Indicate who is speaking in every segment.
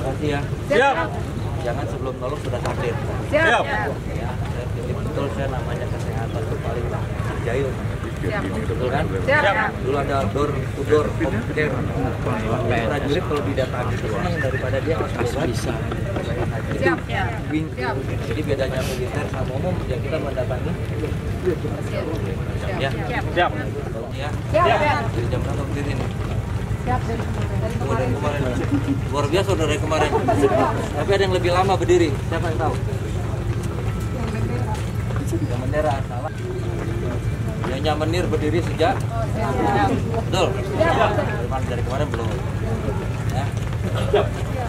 Speaker 1: Makasih ya.
Speaker 2: Siap.
Speaker 1: Jangan sebelum nolong sudah takdir.
Speaker 2: Siap.
Speaker 1: Ya, saya pilih betul saya namanya kesehatan itu paling jayul.
Speaker 3: Siap.
Speaker 1: Betul kan?
Speaker 2: Siap.
Speaker 1: Dulu ada door to door home care. Prajurit kalau didatangi itu senang daripada dia harus bisa.
Speaker 2: Siap.
Speaker 1: Wing.
Speaker 2: Siap.
Speaker 1: Jadi bedanya militer sama umum ya kita mendatangi. Ya.
Speaker 2: Siap.
Speaker 1: Ya.
Speaker 2: Siap.
Speaker 1: Dari jam berapa berdiri nih?
Speaker 2: Siap.
Speaker 1: Dari kemarin. Luar biasa udah dari kemarin. Tapi ada yang lebih lama berdiri. Siapa yang tahu? Yang bendera salah. Yang Nyamenir berdiri sejak. Betul. Dari kemarin belum. Ya.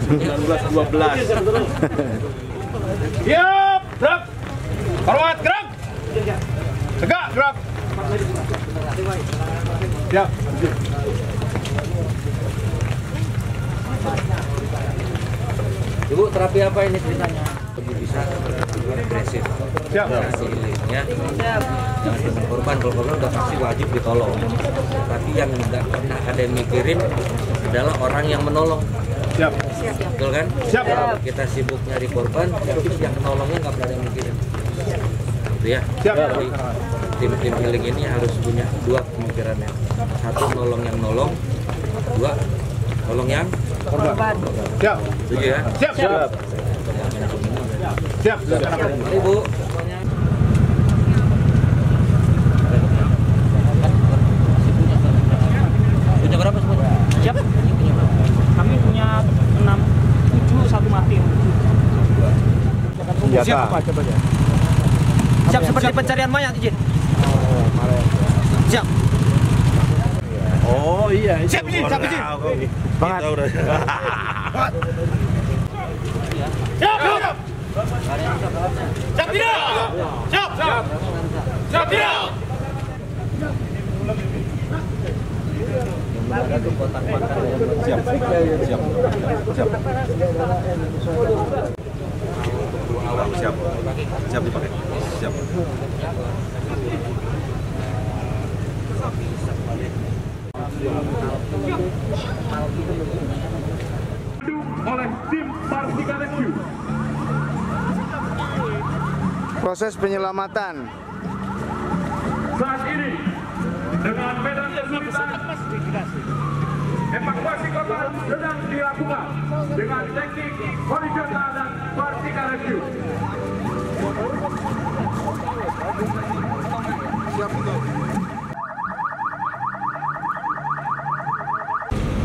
Speaker 3: 1912.
Speaker 4: Siap, gerak. Hormat, gerak. Tegak, gerak. Siap.
Speaker 1: Ibu terapi apa ini ceritanya? Lebih bisa agresif.
Speaker 4: Siap.
Speaker 1: Ya. Jangan cuma korban, kalau korban udah pasti wajib ditolong. Tapi yang nggak pernah ada yang mikirin adalah orang yang menolong.
Speaker 4: Siap.
Speaker 1: Betul kan?
Speaker 4: Siap.
Speaker 1: Kalau kita sibuk nyari korban, terus yang menolongnya nggak pernah ada yang mikirin. Itu ya.
Speaker 4: Siap.
Speaker 1: Jadi tim healing ini harus punya dua pemikirannya. Satu nolong yang nolong, dua nolong yang
Speaker 4: Korban. Siap.
Speaker 1: setuju ya?
Speaker 4: Siap. Siap. Siap.
Speaker 1: Mari Bu. Punya berapa semuanya?
Speaker 5: Siap. Kami punya 6, 7, 1 mati.
Speaker 4: Siap apa coba ya?
Speaker 5: Siap seperti pencarian mayat, izin. Siap.
Speaker 3: Oh iya.
Speaker 4: Siap ini, siap ini.
Speaker 3: Banget.
Speaker 4: Siap. Siap. Siap tidak. Siap. Siap. Siap tidak.
Speaker 3: Siap. Siap. Siap. Siap. Siap dipakai. Siap.
Speaker 4: Oleh tim Parsika Rescue.
Speaker 6: Proses penyelamatan.
Speaker 4: Saat ini dengan medan kesulitan evakuasi korban sedang dilakukan dengan teknik horizontal dan vertikal rescue.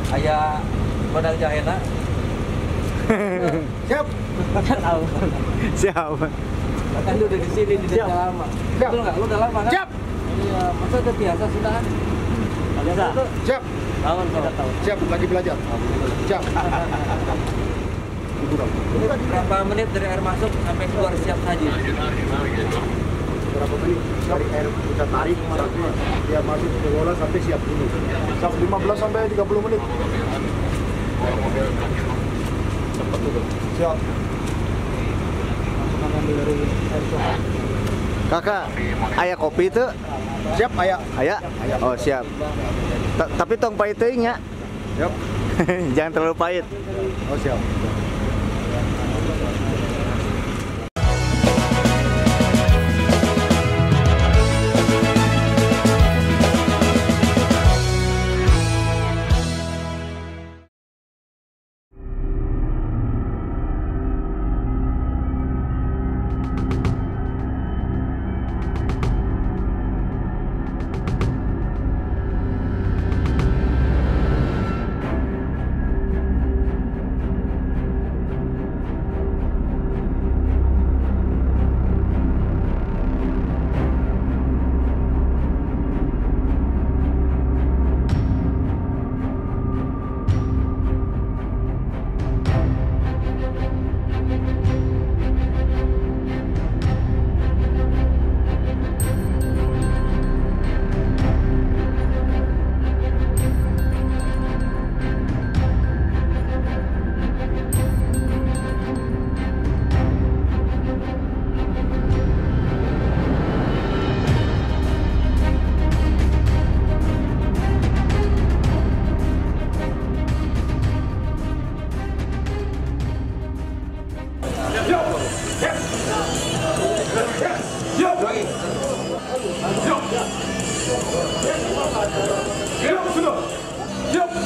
Speaker 1: Ayah Padang Jahena.
Speaker 4: Siap.
Speaker 1: Tahu.
Speaker 6: Siap.
Speaker 1: Kan lu udah di sini di desa lama. Betul nggak? Lu udah lama kan?
Speaker 4: Siap.
Speaker 1: Iya, masa udah biasa sudah kan?
Speaker 5: Biasa.
Speaker 4: Siap.
Speaker 1: Tahun kita tahu.
Speaker 4: Siap lagi belajar. Siap.
Speaker 1: Ini berapa menit dari air masuk sampai keluar siap saji?
Speaker 4: Berapa menit dari air kita tarik sampai dia masuk ke bola sampai siap dulu. Siap 15 sampai 30 menit. Cepat dulu. Siap.
Speaker 6: Kakak, ayah kopi itu?
Speaker 4: Siap, ayah.
Speaker 6: Ayah? Oh, siap. Tapi tong pahit teuing nya.
Speaker 4: Siap.
Speaker 6: Jangan terlalu pahit.
Speaker 4: Oh, siap.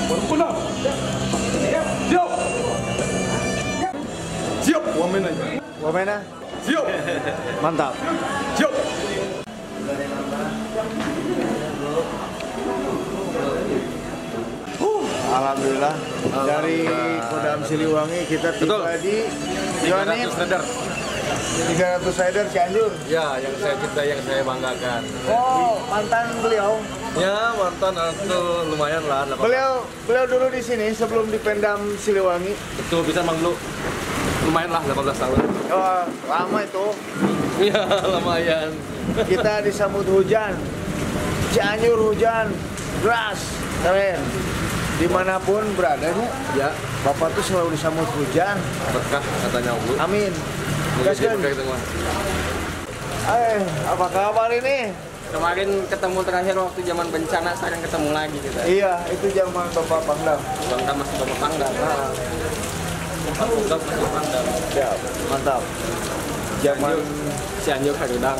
Speaker 3: Berpenang. Siap. Siap. Wamen aja.
Speaker 6: Wamena,
Speaker 3: Siap.
Speaker 6: mantap.
Speaker 3: Siap.
Speaker 6: Alhamdulillah dari Kodam Siliwangi kita tiba di Yonif 300 rider Cianjur.
Speaker 7: Ya, yang saya cintai, yang saya banggakan.
Speaker 6: Oh, mantan beliau.
Speaker 7: Ya, mantan itu lumayan lah.
Speaker 6: Beliau dulu di sini sebelum di Pendam Siliwangi.
Speaker 7: Betul, bisa Mang Lu. Lumayan lah, 18 tahun.
Speaker 6: Oh, lama itu.
Speaker 7: Iya, lumayan.
Speaker 6: Kita disambut hujan. Cianjur hujan deras, keren. Dimanapun beradanya,
Speaker 7: Ya,
Speaker 6: Bapak tuh selalu disambut hujan.
Speaker 7: berkah katanya Bu.
Speaker 6: Amin.
Speaker 7: Gaskan.
Speaker 6: Gaskan. Apa kabar ini?
Speaker 5: Kemarin ketemu terakhir waktu zaman bencana, sekarang ketemu lagi kita.
Speaker 6: Iya, itu zaman Bapak Pangdam.
Speaker 5: Bangda masih Bapak Pangdam. Bapak masih Pangdam.
Speaker 6: Ya, mantap. Zaman
Speaker 5: Cianjur Harudang.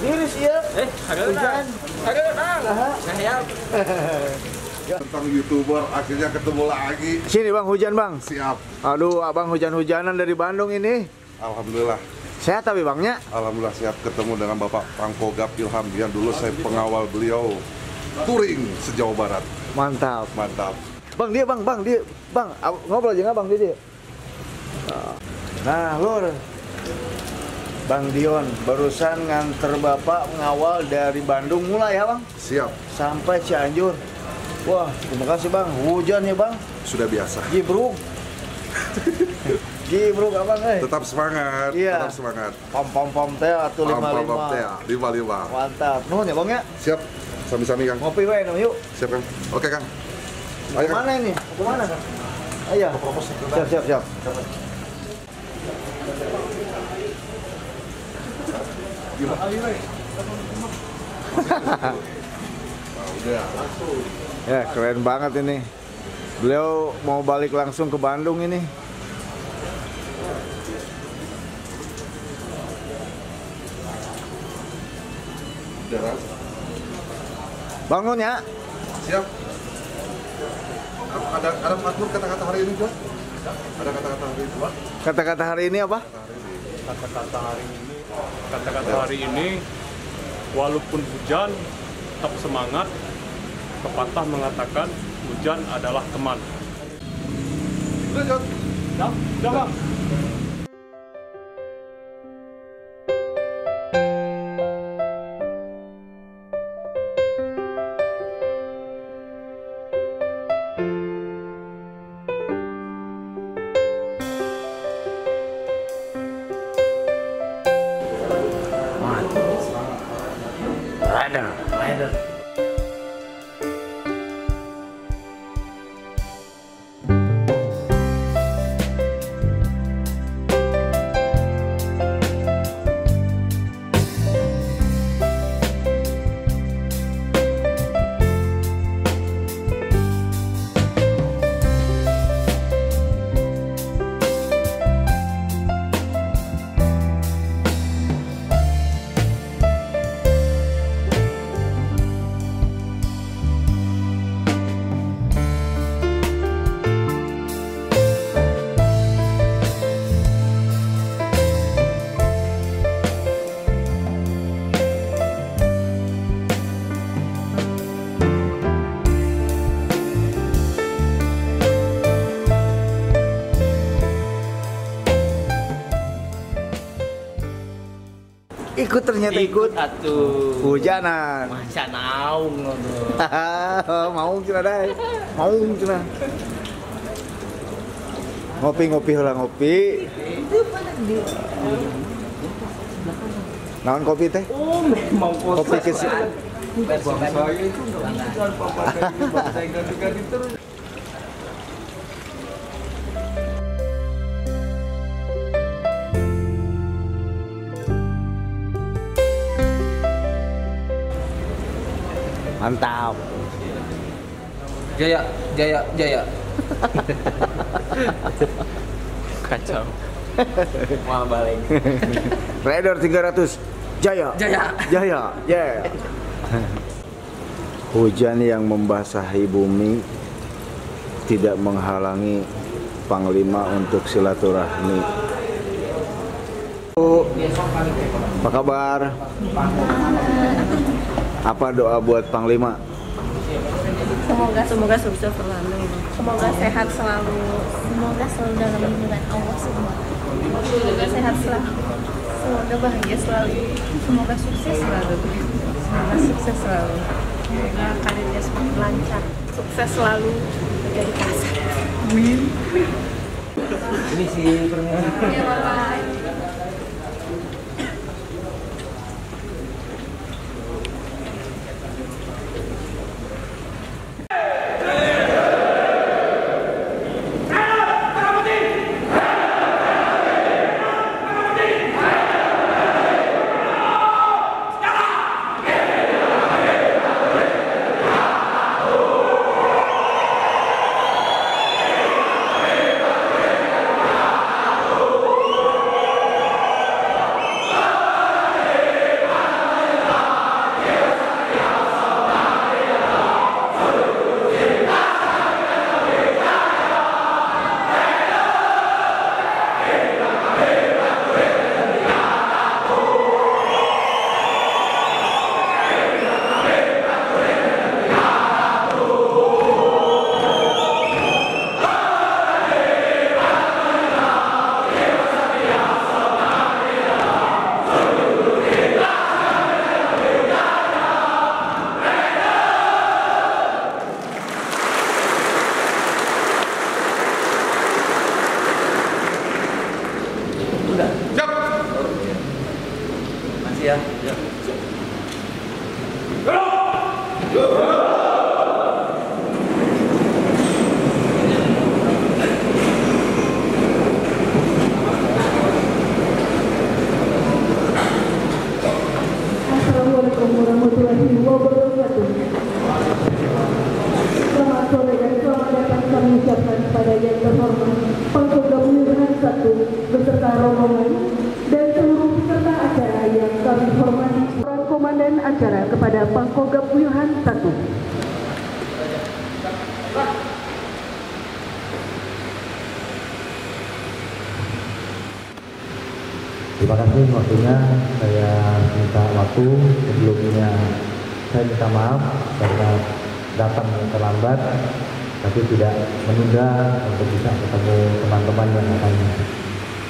Speaker 6: Iris ya.
Speaker 5: Harudang. Harudang. Saya.
Speaker 3: Tentang YouTuber akhirnya ketemu lagi.
Speaker 6: Sini Bang, hujan Bang.
Speaker 3: Siap.
Speaker 6: Aduh, Abang hujan-hujanan dari Bandung ini.
Speaker 3: Alhamdulillah.
Speaker 6: Sehat tapi Bangnya?
Speaker 3: Alhamdulillah siap ketemu dengan Bapak Pangkogap Ilham. Yang dulu saya pengawal beliau touring sejauh barat.
Speaker 6: Mantap.
Speaker 3: Mantap.
Speaker 6: Bang, dia Bang, dia. Bang, ngobrol aja nggak Bang dia? Nah, Lur. Bang Dion, barusan nganter Bapak mengawal dari Bandung mulai ya Bang?
Speaker 3: Siap.
Speaker 6: Sampai Cianjur. Wah, terima kasih Bang. Hujan ya Bang.
Speaker 3: Sudah biasa.
Speaker 6: Gibruk. Gibruk Abang
Speaker 3: Tetap semangat.
Speaker 6: Iya.
Speaker 3: Tetap semangat.
Speaker 6: Pom teh atau 55.
Speaker 3: Teh 55.
Speaker 6: Mantap. Nuhun ya Bang ya.
Speaker 3: Siap. Sami-sami Kang.
Speaker 6: Ngopi wae no, yuk.
Speaker 3: Siap Kang. Oke Kang. Ayo Kang.
Speaker 6: Mana ini? Kemana Kang? Ayo. Siap. Ya, keren banget ini. Beliau mau balik langsung ke Bandung ini. Bangun ya.
Speaker 3: Siap. Ada makmur kata-kata hari ini Juan? Ada kata-kata hari ini Juan?
Speaker 6: Kata-kata hari ini apa?
Speaker 8: Kata-kata hari ini, walaupun hujan, tetap semangat. Pepatah mengatakan hujan adalah teman.
Speaker 3: Udah Juan.
Speaker 8: Ya Bang.
Speaker 6: Rider. Ikut ternyata ikut.
Speaker 5: Atuh.
Speaker 6: Hujanan.
Speaker 5: Masa naung ngono.
Speaker 6: Mau cina deh. Mau cina. Ngopi lah ngopi. Naon kopi teh?
Speaker 5: Oh, memang
Speaker 6: Kopi kisi. Mantap.
Speaker 5: Jaya. Kacau. Mau balik.
Speaker 6: Rider 300. Jaya. Yeah. Hujan yang membasahi bumi tidak menghalangi Panglima untuk silaturahmi. Bu, apa kabar? Apa doa buat Panglima?
Speaker 2: Semoga sukses selalu. Semoga sehat selalu. Semoga selalu dalam lindungan Allah semua. Semoga sehat selalu. Semoga bahagia selalu. Semoga sukses selalu. Semoga sukses selalu. Semoga karirnya semakin lancar. Sukses selalu menjadi kasar. Amin.
Speaker 1: Ini si permintaan.
Speaker 2: Ya, bye.
Speaker 1: Masih ya. Ya.
Speaker 9: Assalamualaikum warahmatullahi wabarakatuh. Selamat sore dan selamat datang kami ucapkan kepada yang terhormat Pangkogap Wilhan 1 beserta rombongan dan seluruh peserta acara yang kami hormati. Komandan acara kepada Pangkogap Wilhan 1.
Speaker 10: Terima kasih waktunya. Saya minta waktu. Sebelumnya saya minta maaf karena datang terlambat, tapi tidak menunda untuk bisa ketemu teman-teman yang akan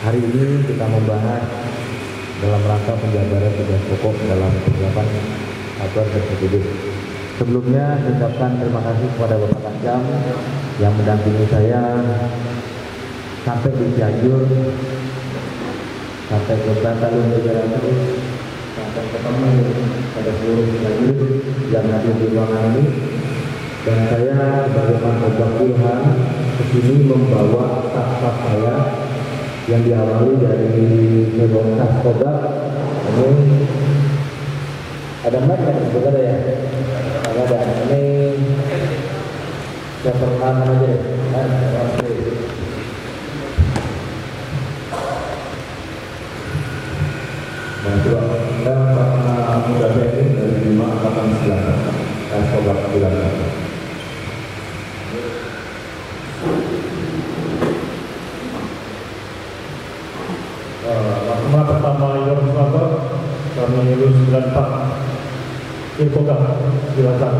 Speaker 10: hari ini kita membahas dalam rangka penjabaran tugas pokok dalam persiapan kabar tersebut. Sebelumnya saya ucapkan terima kasih kepada Bapak Kasjam yang mendampingi saya sampai di Cianjur, sampai ke Batalun 300, sampai ketemu pada seluruh prajurit yang hadir di ruangan ini. Dan saya sebagai Pangkogap Wilhan kesini membawa staf-staf saya yang diawali dari Sekretaris Kogab. Ini ada mic kan? Bukan ada ya? Ada. Ini saya perkenalkan aja deh. Bantuan Anda Pak Muda Beni dari 5 Angkatan Selatan Kogab Wilhan.
Speaker 8: Laksamana pertama Yor Selatan kami lulus 94 Ilkogab Wilhan.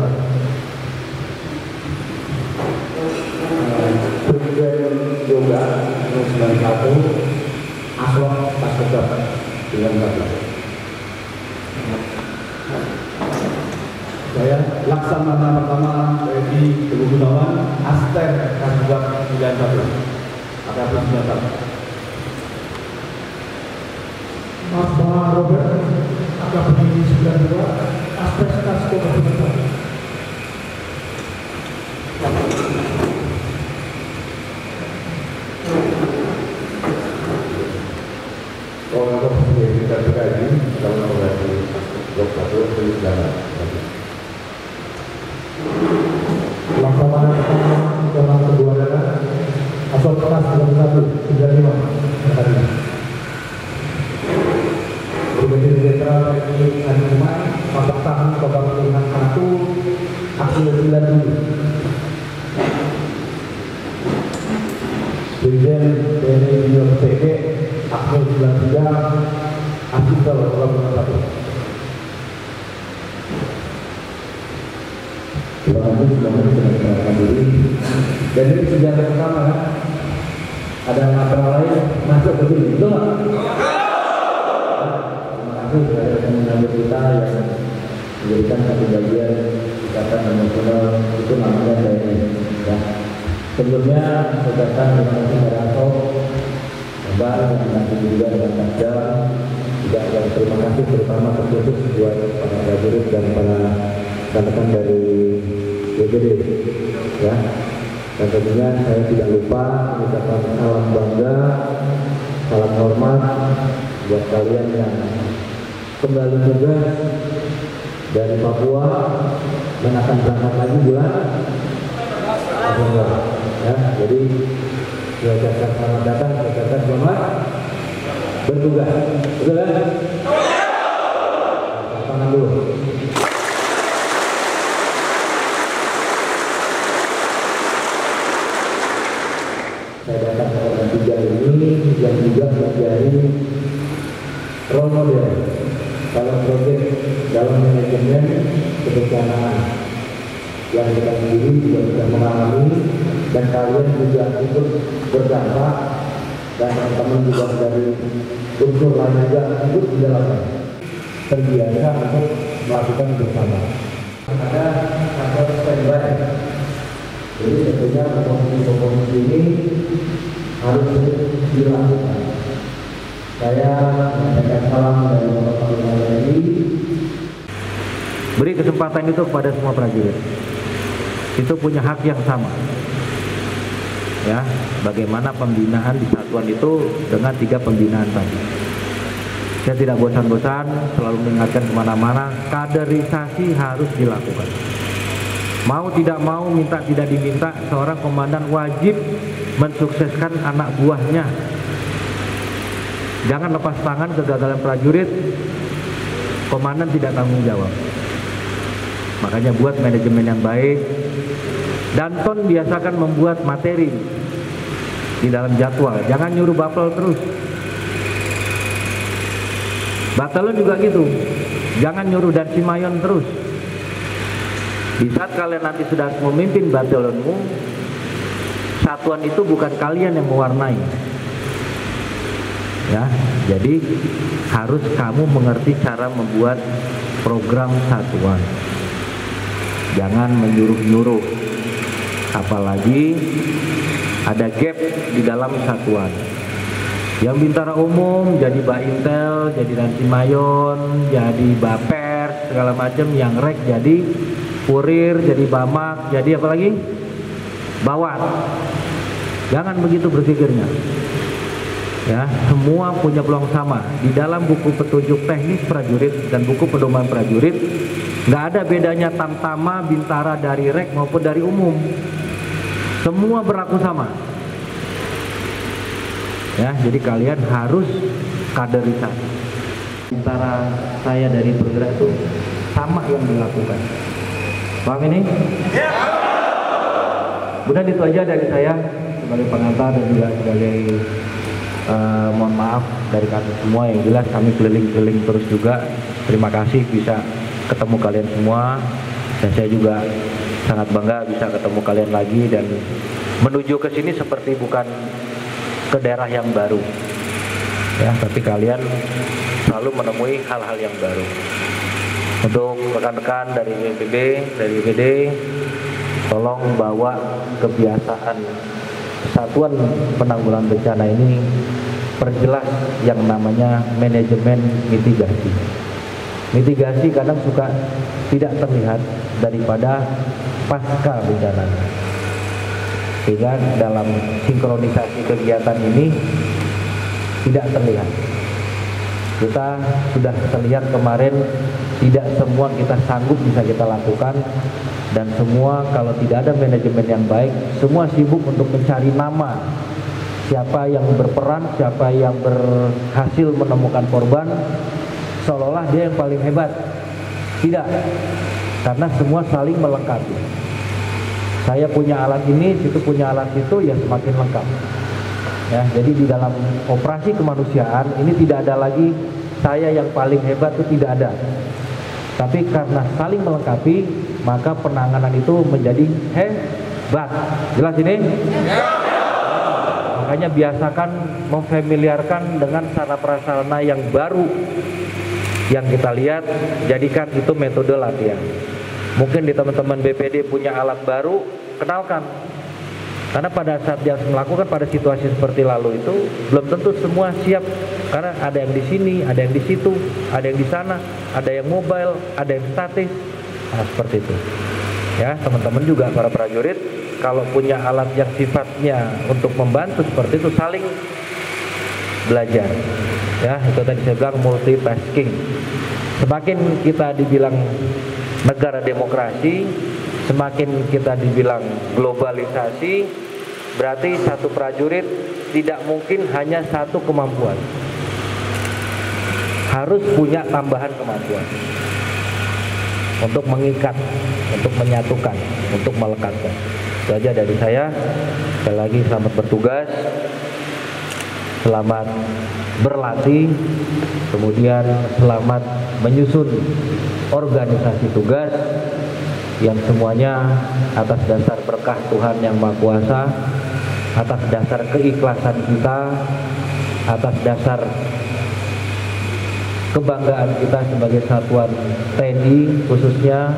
Speaker 10: Brigjen Yoga 91 Aslok Kogab Wilhan. Saya Laksamana pertama Edi Teguh Gunawan Aster Kogab Wilhan. Angkatan 91.
Speaker 9: Mas Bang Robert, AKP 92, Aspek Kasko Bapak.
Speaker 10: Orang yang kita terkaji dalam operasi Dokter Pelindungan.
Speaker 9: Laksamana pertama Jalan kedua adalah Asal Keras 95. Brigadir Jenderal TNI Adi Umar, Bapak Tahan Kogab Wilhan 1, Aksi 97.
Speaker 8: Brigjen TNI Junior PG Akmil 93 Asisten Laboratorium 1. Terima kasih sudah mendengarkan diri. Dan ini sejarah pertama kan? Ada matra lain masuk ke sini, betul nggak? Terima kasih kepada teman-teman kita yang menjadikan satu bagian ikatan emosional itu namanya TNI. Ya. Sebelumnya saya ucapkan terima kasih kepada Anto, Mbak, terima kasih juga dengan Kasda, juga terima kasih terutama terkhusus buat para prajurit dan para rekan dari BPD, ya. Dan tentunya saya tidak lupa mengucapkan salam bangga, salam hormat buat kalian yang kembali tugas dari Papua dan akan berangkat lagi bulan November. Ya, jadi saya ucapkan selamat datang, saya ucapkan selamat bertugas. Betul kan? Tangan dulu. Saya datang ke orang tiga ini yang juga menjadi role model dalam proyek dalam manajemen kebencanaan yang kita sendiri juga sudah mengalami dan kalian juga ikut berdampak dan teman-teman juga dari unsur lain juga ikut di dalamnya terbiasa untuk melakukan bersama. Ada kantor standby. Jadi tentunya komposisi ini harus dilakukan. Saya menyampaikan salam dari Bapak Panglima TNI.
Speaker 10: Beri kesempatan itu kepada semua prajurit. Itu punya hak yang sama. Ya, bagaimana pembinaan di satuan itu dengan 3 pembinaan tadi. Saya tidak bosan-bosan selalu mengingatkan kemana-mana, kaderisasi harus dilakukan. Mau tidak mau, minta tidak diminta, seorang komandan wajib mensukseskan anak buahnya. Jangan lepas tangan kegagalan prajurit, komandan tidak tanggung jawab. Makanya buat manajemen yang baik. Danton biasakan membuat materi di dalam jadwal, jangan nyuruh bapel terus. Batalon juga gitu, jangan nyuruh dan simayon terus. Di saat kalian nanti sudah memimpin batalonmu, satuan itu bukan kalian yang mewarnai. Ya, jadi harus kamu mengerti cara membuat program satuan. Jangan menyuruh-nyuruh. Apalagi ada gap di dalam satuan. Yang bintara umum jadi Baintel, jadi Dansimayon, jadi Bapers, segala macam. Yang rek jadi Purir, jadi Bamak, jadi apa lagi? Bawat. Jangan begitu berpikirnya. Ya, semua punya peluang sama. Di dalam buku petunjuk teknis prajurit dan buku pedoman prajurit, nggak ada bedanya Tamtama, Bintara dari rek maupun dari umum. Semua berlaku sama. Ya, jadi kalian harus kaderisasi. Bintara saya dari bergerak itu sama yang dilakukan. Paham ini? Ya. Udah itu aja dari saya sebagai pengantar dan juga sebagai mohon maaf dari kami semua. Yang jelas kami keliling-keliling terus juga. Terima kasih bisa ketemu kalian semua, dan saya juga sangat bangga bisa ketemu kalian lagi dan menuju ke sini seperti bukan ke daerah yang baru, ya, tapi kalian selalu menemui hal-hal yang baru. Untuk rekan-rekan dari BPB, dari BPD, tolong bawa kebiasaan Satuan Penanggulangan Bencana ini, perjelas yang namanya manajemen mitigasi. Mitigasi kadang suka tidak terlihat daripada pasca bencana. Sehingga dalam sinkronisasi kegiatan ini tidak terlihat. Kita sudah terlihat kemarin tidak semua kita sanggup bisa kita lakukan, dan semua kalau tidak ada manajemen yang baik, semua sibuk untuk mencari nama. Siapa yang berperan, siapa yang berhasil menemukan korban, seolah-olah dia yang paling hebat. Tidak, karena semua saling melengkapi. Saya punya alat ini, situ punya alat itu, ya semakin lengkap. Ya, jadi di dalam operasi kemanusiaan ini tidak ada lagi saya yang paling hebat, itu tidak ada. Tapi karena saling melengkapi, maka penanganan itu menjadi hebat. Jelas ini? Makanya biasakan memfamiliarkan dengan sarana prasarana yang baru yang kita lihat, jadikan itu metode latihan. Mungkin di teman-teman BPD punya alat baru, kenalkan. Karena pada saat dia melakukan pada situasi seperti lalu itu belum tentu semua siap, karena ada yang di sini, ada yang di situ, ada yang di sana, ada yang mobile, ada yang statis. Nah, seperti itu. Ya, teman-teman juga para prajurit kalau punya alat yang sifatnya untuk membantu seperti itu, saling belajar. Ya, itu tadi saya bilang multitasking. Semakin kita dibilang negara demokrasi, semakin kita dibilang globalisasi, berarti satu prajurit tidak mungkin hanya satu kemampuan. Harus punya tambahan kemampuan untuk mengikat, untuk menyatukan, untuk melekatkan. Itu aja dari saya. Sekali lagi selamat bertugas, selamat berlatih, kemudian selamat menyusun organisasi tugas yang semuanya atas dasar berkah Tuhan Yang Maha Kuasa, atas dasar keikhlasan kita, atas dasar kebanggaan kita sebagai satuan TNI khususnya,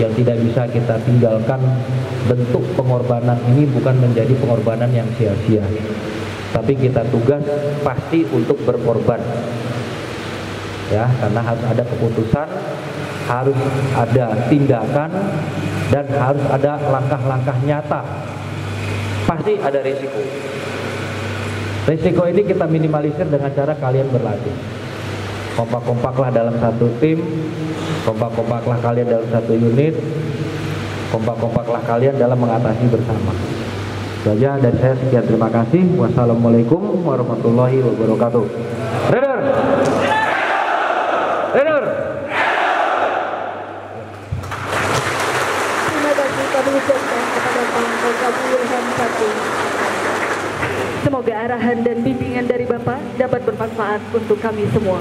Speaker 10: yang tidak bisa kita tinggalkan. Bentuk pengorbanan ini bukan menjadi pengorbanan yang sia-sia, tapi kita tugas pasti untuk berkorban. Ya, karena harus ada keputusan, harus ada tindakan, dan harus ada langkah-langkah nyata. Pasti ada risiko. Risiko ini kita minimalisir dengan cara kalian berlatih. Kompak-kompaklah dalam satu tim, kompak-kompaklah kalian dalam satu unit, kompak-kompaklah kalian dalam mengatasi bersama. Itu aja dari saya, sekian, terima kasih. Wassalamualaikum warahmatullahi wabarakatuh. Reader! Reader!
Speaker 9: Terima kasih kami ucapkan kepada Pangkogap Wilham 1. Semoga arahan dan bimbingan dari Bapak dapat bermanfaat untuk kami semua.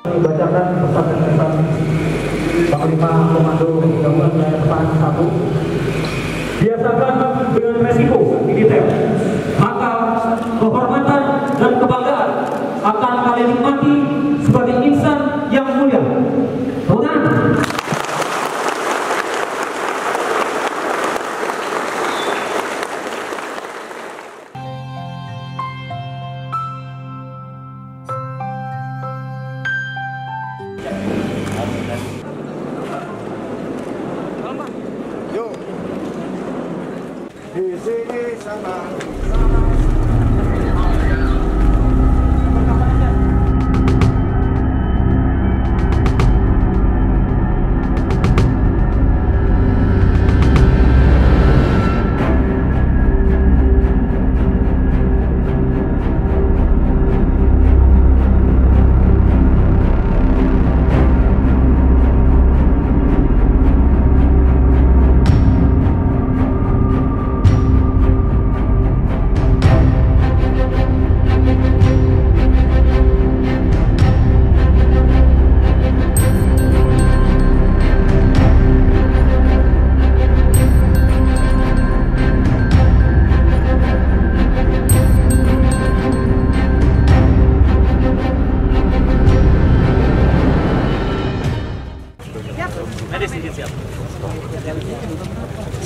Speaker 5: Dibacakan pesan-pesan Panglima Komando Gabungan Pertahanan 1. Biasakan dengan resiko militer, maka kehormatan dan kebanggaan akan kalian nikmati sebagai insan yang mulia. Tuhan.
Speaker 6: Yuk. Di sini sana.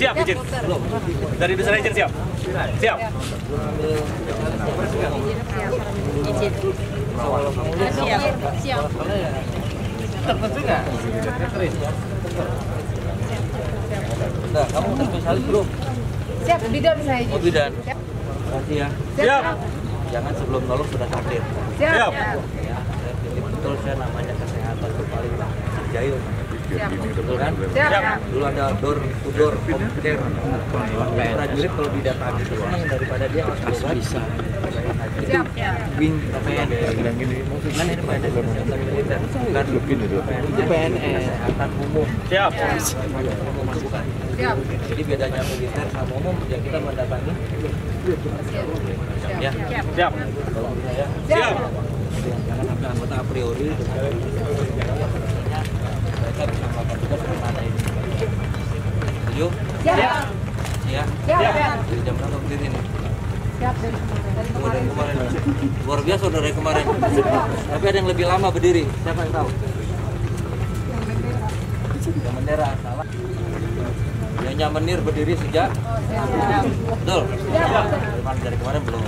Speaker 5: Siap, izin. Dari dosen izin siap. Siap.
Speaker 2: Siap.
Speaker 1: Tertentu nggak? Nah, kamu udah spesialis belum?
Speaker 2: Siap, bidan saya izin.
Speaker 1: Oh, bidan.
Speaker 2: Siap.
Speaker 1: Makasih ya.
Speaker 5: Siap.
Speaker 1: Jangan sebelum nolong sudah takdir.
Speaker 2: Siap.
Speaker 5: Siap.
Speaker 1: Ya, saya pilih betul saya namanya kesehatan itu paling jayul.
Speaker 2: Siap.
Speaker 1: Betul kan?
Speaker 2: Siap.
Speaker 1: Dulu ada door to door home care. Prajurit kalau didatangi itu senang daripada dia harus bisa.
Speaker 2: Siap.
Speaker 1: Win PNS. Kan ini PNS kesehatan militer. Bukan itu PNS kesehatan umum.
Speaker 5: Siap.
Speaker 1: Bukan.
Speaker 2: Siap.
Speaker 1: Jadi bedanya militer sama umum ya kita mendatangi. Ya.
Speaker 5: Siap.
Speaker 1: Kalau menurut saya.
Speaker 5: Siap.
Speaker 1: Jangan sampai anggota a priori mereka bisa melakukan tugas kemana ini. Setuju?
Speaker 2: Siap.
Speaker 1: Ya.
Speaker 2: Siap.
Speaker 1: Jadi jam berapa berdiri nih?
Speaker 2: Siap dari kemarin.
Speaker 1: Dari kemarin. Luar biasa udah dari kemarin. Tapi ada yang lebih lama berdiri. Siapa yang tahu? Yang bendera salah. Yang Nyamenir berdiri sejak. Betul. Dari kemarin belum.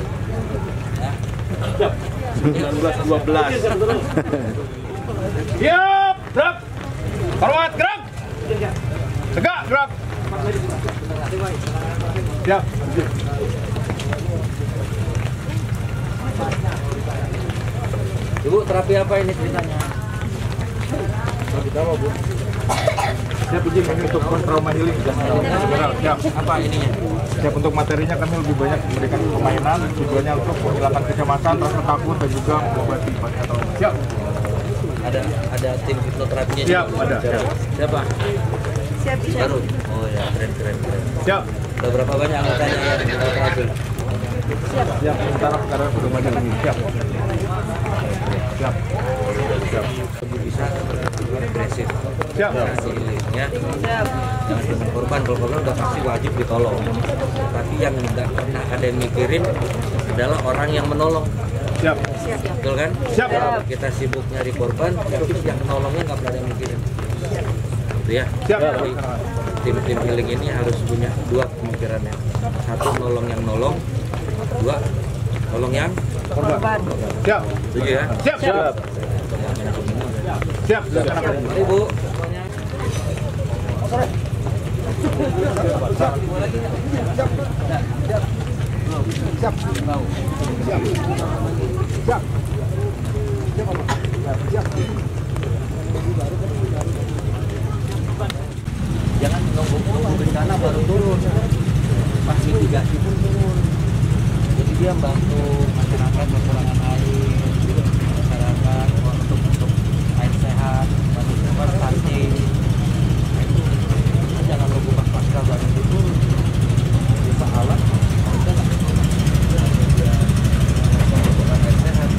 Speaker 1: Ya.
Speaker 6: 1912.
Speaker 5: Siap. Gerak. Hormat, gerak. Tegak, gerak. Siap.
Speaker 1: Ibu, terapi apa ini ceritanya?
Speaker 4: Terapi apa, Bu? Siap izin kami untuk trauma healing dan general. Siap.
Speaker 1: Apa ininya?
Speaker 4: Siap untuk materinya kami lebih banyak memberikan permainan, tujuannya untuk menghilangkan kecemasan, rasa takut dan juga mengobati pasca trauma. Siap.
Speaker 1: Ada tim hipnoterapinya
Speaker 4: Siap,
Speaker 1: juga.
Speaker 4: ada.
Speaker 1: Siapa?
Speaker 2: Siap.
Speaker 1: Baru. Oh ya, keren.
Speaker 4: Siap.
Speaker 1: Udah berapa banyak anggotanya yang hipnoterapi?
Speaker 2: Siap.
Speaker 4: Siap. Sementara sekarang sudah banyak lagi. Siap. Siap. Siap.
Speaker 1: Lebih bisa agresif.
Speaker 4: Siap.
Speaker 1: Ya.
Speaker 2: Siap.
Speaker 1: Jangan cuma korban, kalau korban udah pasti wajib ditolong. Tapi yang nggak pernah ada yang mikirin adalah orang yang menolong.
Speaker 4: Siap.
Speaker 1: Betul kan?
Speaker 4: Siap.
Speaker 1: Kita sibuk nyari korban, tapi yang menolongnya nggak pernah ada yang mikirin. Gitu ya.
Speaker 4: Siap.
Speaker 1: Jadi, tim healing ini harus punya dua pemikirannya. Satu, nolong yang nolong. Dua, nolong yang
Speaker 4: Korban. Siap.
Speaker 1: setuju ya?
Speaker 4: Siap. Siap. Siap. Silakan.
Speaker 1: Mari Bu. Jangan nunggu bencana baru turun. Pas mitigasi pun turun. Jadi dia bantu masyarakat kekurangan air, masyarakat untuk air sehat, bantu tempat stunting. Jangan nunggu pas pasca baru turun. Bisa alat, harusnya nggak air sehat.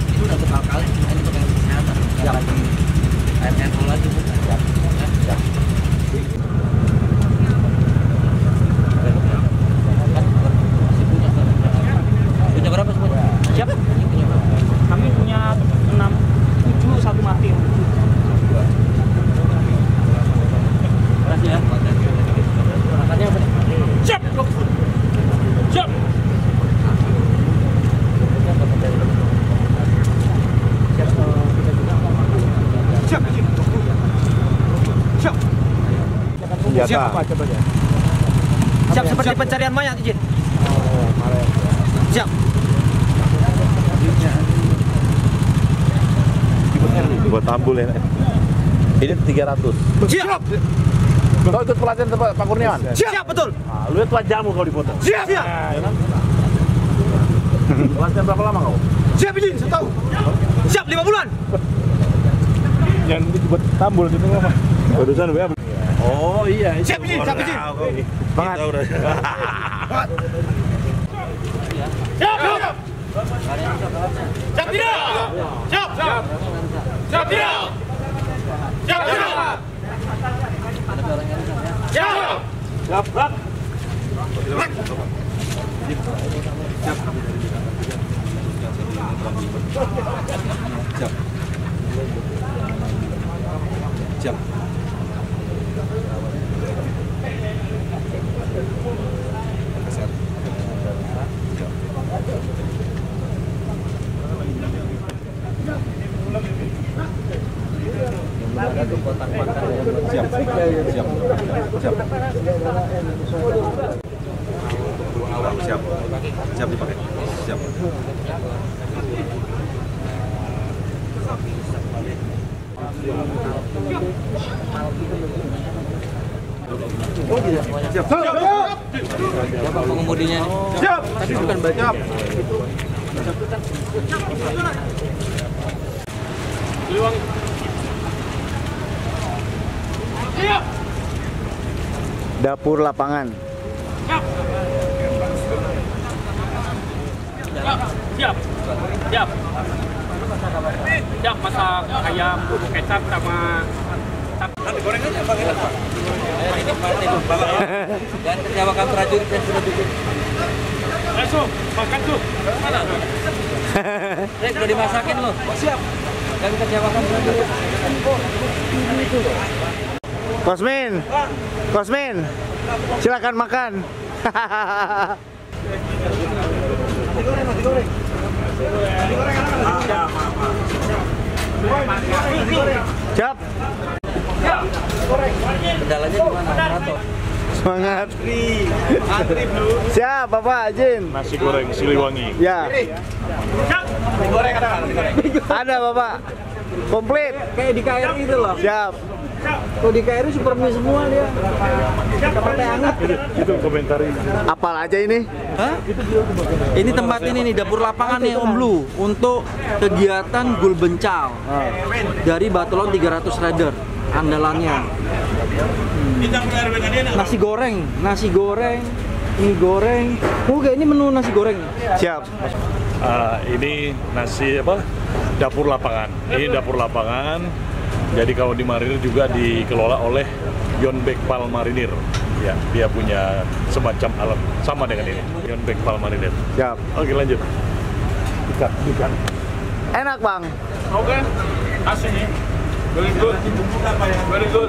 Speaker 1: Itu udah berkali-kali ini untuk air kesehatan. Jangan lagi air handphone lagi bukan. Punya berapa semuanya?
Speaker 5: Siap. Kami punya 6, 7, 1 mati.
Speaker 1: Makasih ya. Makannya apa nih?
Speaker 5: Siap. Siap.
Speaker 4: Siap. Siap.
Speaker 6: Senjata.
Speaker 5: Siap seperti pencarian mayat izin. Siap.
Speaker 6: Buat tambul ya. Ini 300.
Speaker 5: Siap.
Speaker 6: Kau ikut pelatihan Pak Kurniawan?
Speaker 5: Siap betul.
Speaker 6: Nah, lu itu jamu kalau dipoto.
Speaker 5: Siap. Siap.
Speaker 6: Pelatihan berapa lama kau?
Speaker 5: Siap izin, saya tahu. Siap 5 bulan.
Speaker 4: Yang buat tambul gitu apa?
Speaker 6: Urusan WA. Oh iya.
Speaker 5: Siap izin, siap izin.
Speaker 6: Semangat.
Speaker 5: Siap. Siap. Siap tidak. Siap. Siap. Siap tidak. Siap tidak. Siap.
Speaker 4: Siap.
Speaker 3: Siap. Siap. Siap. Siap. Siap dipakai. Siap.
Speaker 1: Oh tidak semuanya.
Speaker 3: Siap.
Speaker 1: Siapa pengemudinya nih?
Speaker 3: Siap.
Speaker 1: Tapi bukan baju.
Speaker 5: Siap.
Speaker 6: Dapur lapangan.
Speaker 5: Siap. Siap. Siap. Siap masak ayam kecap sama nanti goreng aja Bang.
Speaker 1: Ayo dinikmati tuh. Dan kecewakan prajurit yang sudah bikin.
Speaker 5: Ayo, makan tuh. Mana?
Speaker 1: Rek, udah dimasakin loh. Siap. Dan kecewakan prajurit.
Speaker 6: Kosmin. Kosmin. Silakan makan. Siap.
Speaker 1: Kendalanya gimana? Operator.
Speaker 6: Semangat. Siap, Bapak Jin.
Speaker 4: Nasi goreng Siliwangi.
Speaker 6: Ya.
Speaker 5: Siap.
Speaker 1: Goreng ada nggak?
Speaker 6: Ada, Bapak. Komplit.
Speaker 1: Kayak di KRI itu loh.
Speaker 6: Siap.
Speaker 1: Kalau di KRI super mie semua dia. Pakai hangat.
Speaker 4: Itu komentari.
Speaker 6: Apal aja ini?
Speaker 1: Hah? Ini tempat ini nih dapur lapangan nih Om Blue untuk kegiatan gul bencal dari Batalion 300 Raider andalannya. Nasi goreng, mie goreng. Oke, ini menu nasi goreng.
Speaker 6: Siap.
Speaker 4: Ini nasi apa? Dapur lapangan. Ini dapur lapangan. Jadi kalau di Marinir juga dikelola oleh Yon Bekpal Marinir. Ya, dia punya semacam alat sama dengan ini. Yon Bekpal Marinir.
Speaker 6: Siap.
Speaker 4: Oke, lanjut. Ikan.
Speaker 6: Enak, Bang.
Speaker 5: Oke. Asik nih. Very good. Very good.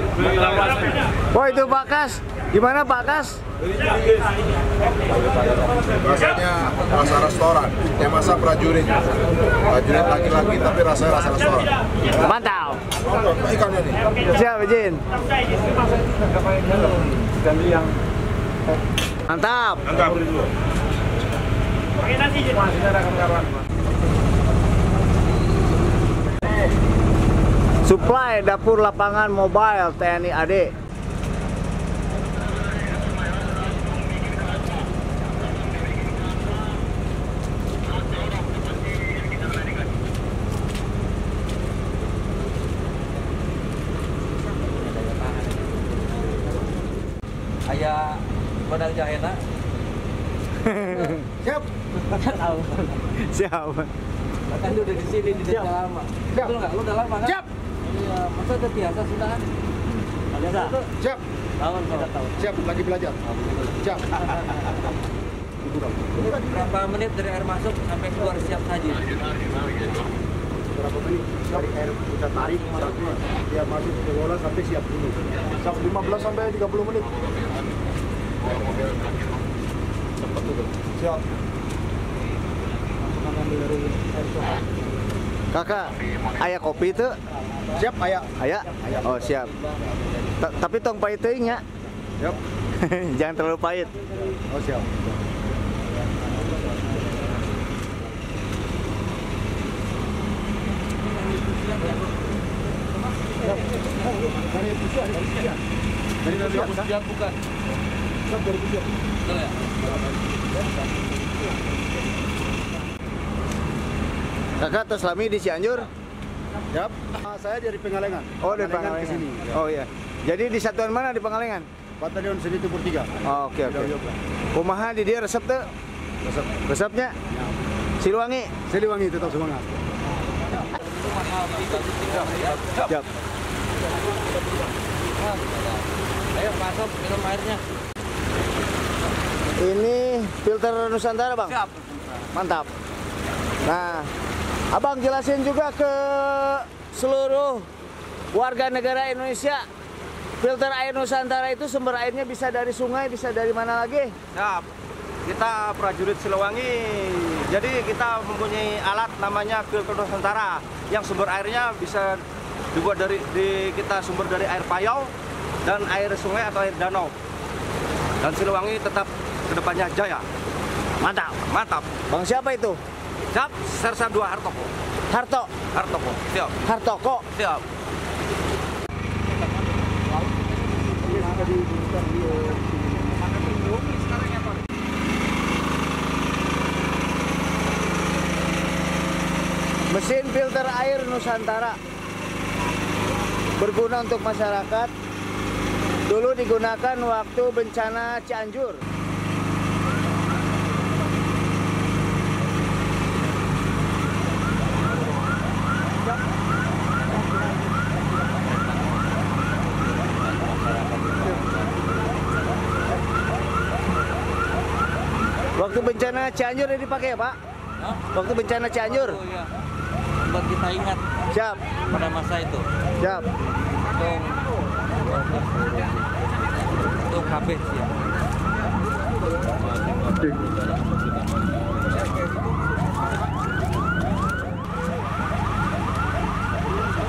Speaker 6: Oh, itu Pak Kas. Gimana Pak Kas?
Speaker 3: Rasanya rasa restoran. Yang masak prajurit. Prajurit laki-laki tapi rasanya rasa restoran.
Speaker 6: Mantap.
Speaker 3: Ikannya nih.
Speaker 6: Siap, Jin. Mantap.
Speaker 3: Mantap.
Speaker 5: Pakai nasi Jin.
Speaker 6: Supply dapur lapangan mobile TNI AD.
Speaker 1: Ayah Badang Jahena.
Speaker 3: Siap.
Speaker 1: Tahu.
Speaker 6: Siap.
Speaker 1: Bahkan dia udah di sini di desa lama. Betul nggak? Lu udah lama kan?
Speaker 3: Siap.
Speaker 1: Iya, masa udah biasa sudah kan? Biasa.
Speaker 3: Siap.
Speaker 1: Tahun kita tahu.
Speaker 3: Siap, lagi belajar. Siap.
Speaker 1: Ini berapa menit dari air masuk sampai keluar siap saji?
Speaker 3: Berapa menit dari air kita tarik sampai dia masuk ke bola sampai siap dulu. 15 sampai 30 menit. Cepat dulu. Siap.
Speaker 6: Kakak, ayah kopi itu?
Speaker 3: Siap, ayah.
Speaker 6: Ayah? Oh, siap. Tapi tong pahit teuing nya.
Speaker 3: Siap.
Speaker 6: Jangan terlalu pahit.
Speaker 3: Oh, siap. Dari Pusian bukan? Dari Pusian.
Speaker 1: Betul ya?
Speaker 6: Kakak terus lami di Cianjur?
Speaker 3: Siap. Saya dari Pengalengan.
Speaker 6: Oh, dari Pengalengan.
Speaker 3: Ke sini.
Speaker 6: Oh iya. Jadi di satuan mana di Pengalengan?
Speaker 3: Batalion Seni Tempur 3.
Speaker 6: Oh, oke. Kumaha di dia resep tuh? Resepnya? Siliwangi.
Speaker 3: Siliwangi tetap semangat.
Speaker 6: Siap.
Speaker 1: Ayo masuk minum airnya.
Speaker 6: Ini filter Nusantara, Bang?
Speaker 1: Siap.
Speaker 6: Mantap. Nah, Abang jelasin juga ke seluruh warga negara Indonesia. Filter air Nusantara itu sumber airnya bisa dari sungai, bisa dari mana lagi?
Speaker 11: Siap. Kita prajurit Siliwangi. Jadi kita mempunyai alat namanya filter Nusantara yang sumber airnya bisa dibuat kita sumber dari air payau dan air sungai atau air danau. Dan Siliwangi tetap kedepannya jaya.
Speaker 6: Mantap.
Speaker 11: Mantap.
Speaker 6: Bang siapa itu?
Speaker 11: Siap, Sersa 2 Hartoko. Hartoko, siap.
Speaker 6: Hartoko.
Speaker 11: Siap.
Speaker 6: Mesin filter air Nusantara berguna untuk masyarakat. Dulu digunakan waktu bencana Cianjur. Waktu bencana Cianjur ini dipakai ya, Pak?
Speaker 1: Hah?
Speaker 6: Waktu bencana Cianjur?
Speaker 1: Oh iya. Buat kita ingat
Speaker 6: Siap.
Speaker 1: pada masa itu.
Speaker 6: Siap.
Speaker 1: Untuk KB siap.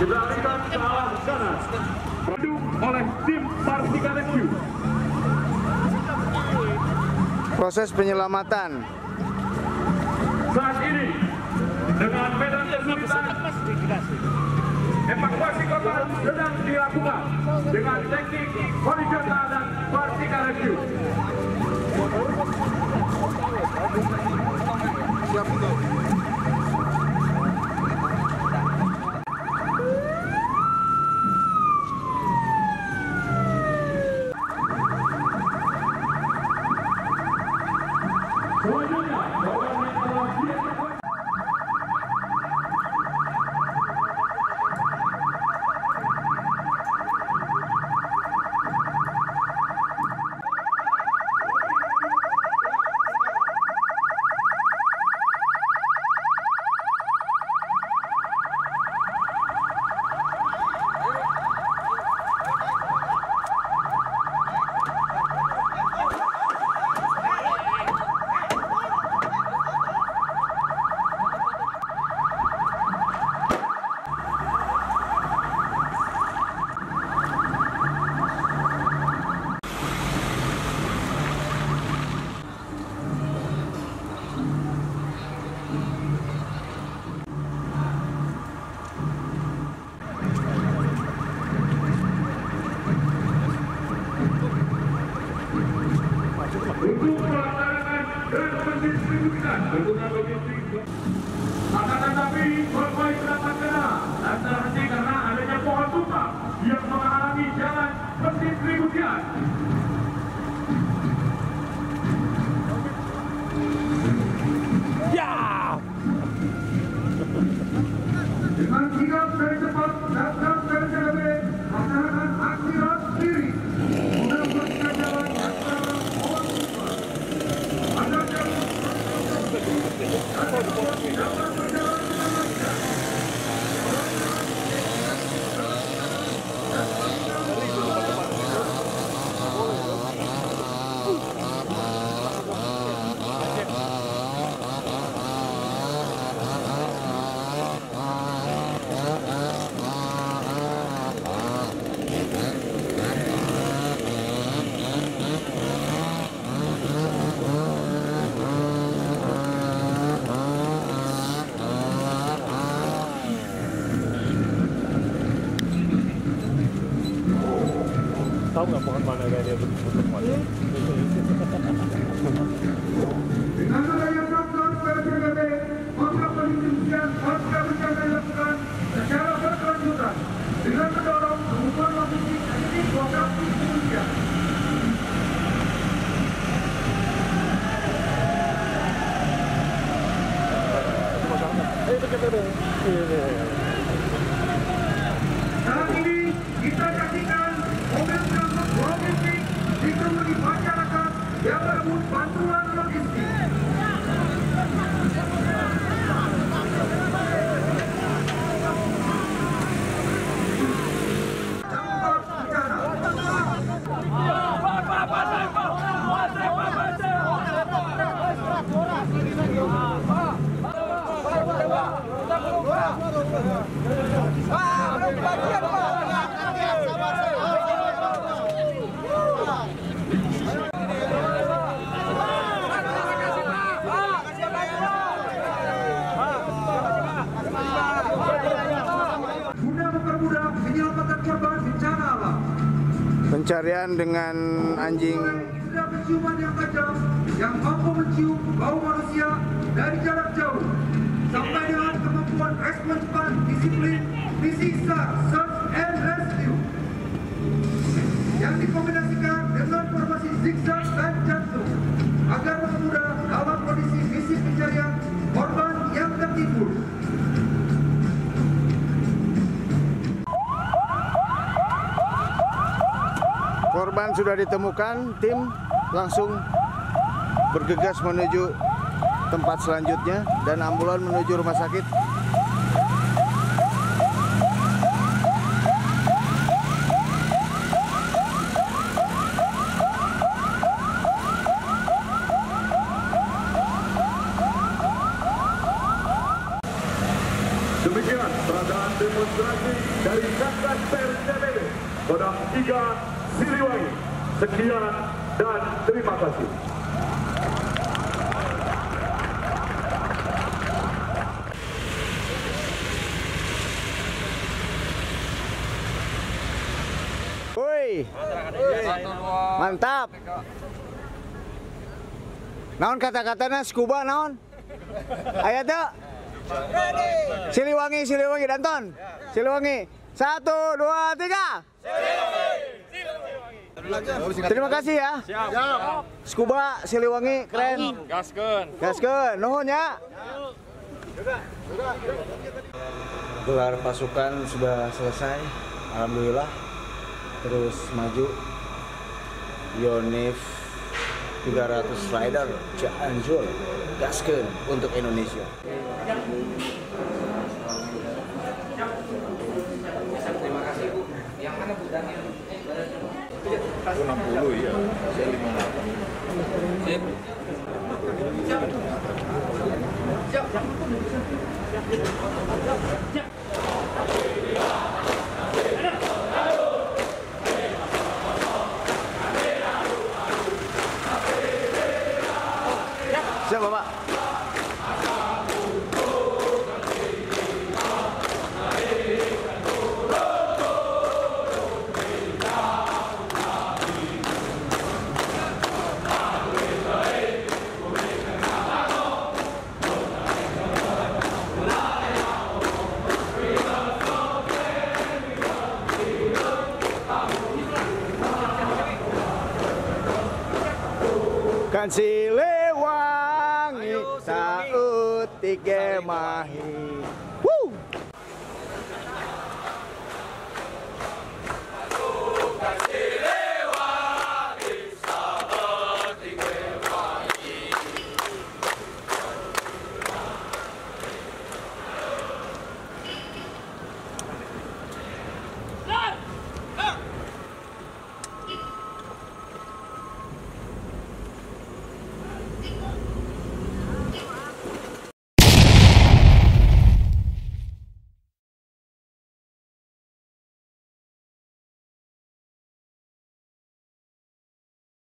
Speaker 12: Dilarikan ke arah sana, didukung oleh tim Partika Rescue.
Speaker 6: Proses penyelamatan.
Speaker 12: Saat ini dengan medan kesulitan, evakuasi korban sedang dilakukan dengan teknik horizontal dan Partika Rescue.
Speaker 3: Siap itu.
Speaker 12: Untuk pelaksanaan dan mendistribusikan kebutuhan logistik. Akan tetapi korban dapat kena dan terhenti karena adanya pohon tumbang yang menghalangi jalan pendistribusian.
Speaker 6: Ya.
Speaker 12: Dengan sigap dari cepat datang dari CDB, melaksanakan aksi ras diri guna membuatkan jalan antara pohon tumbang. Anda jangan dapat berjalan dengan lancar.
Speaker 4: Tahu nggak pohon mana dia bentuk mana?
Speaker 12: Dengan adanya program PSBB, maka pendistribusian pasca bencana dilakukan secara berkelanjutan dengan mendorong kebutuhan logistik di program pendistribusian. Saat ini kita saksikan mobil transport logistik ditemui masyarakat yang berebut bantuan logistik.
Speaker 6: Pak, Pencarian dengan anjing
Speaker 12: Indra penciuman yang tajam yang mampu mencium bau manusia dari jarak jauh sampai dengan kemampuan respon cepat, disiplin, misi SAR, Search and Rescue yang dikombinasikan dengan formasi zigzag dan jantung agar mempermudah dalam kondisi misi pencarian korban yang tertimbun.
Speaker 6: Korban sudah ditemukan, tim langsung bergegas menuju tempat selanjutnya dan ambulan menuju rumah sakit.
Speaker 12: Demikian peragaan demonstrasi dari Satgas PRCBD Kodam 3 Siliwangi. Sekian dan terima kasih.
Speaker 6: Woi, mantap. Naon kata-katanya scuba naon? Aya teu? Siliwangi, Siliwangi, Danton. Siliwangi. 1, 2, 3. Terima kasih ya. Siap. Scuba Siliwangi keren.
Speaker 5: Gaskeun.
Speaker 6: Gaskeun, nuhun ya. Gelar pasukan sudah selesai, alhamdulillah. Terus maju Yonif 300 Rider Cianjur, gaskeun untuk Indonesia.
Speaker 1: Terima kasih Bu. Yang mana Bu Daniel?
Speaker 3: Aku 60 ya, saya 58.
Speaker 1: Sip.
Speaker 6: Siap Bapak. Kan Siliwangi sautik ge mahi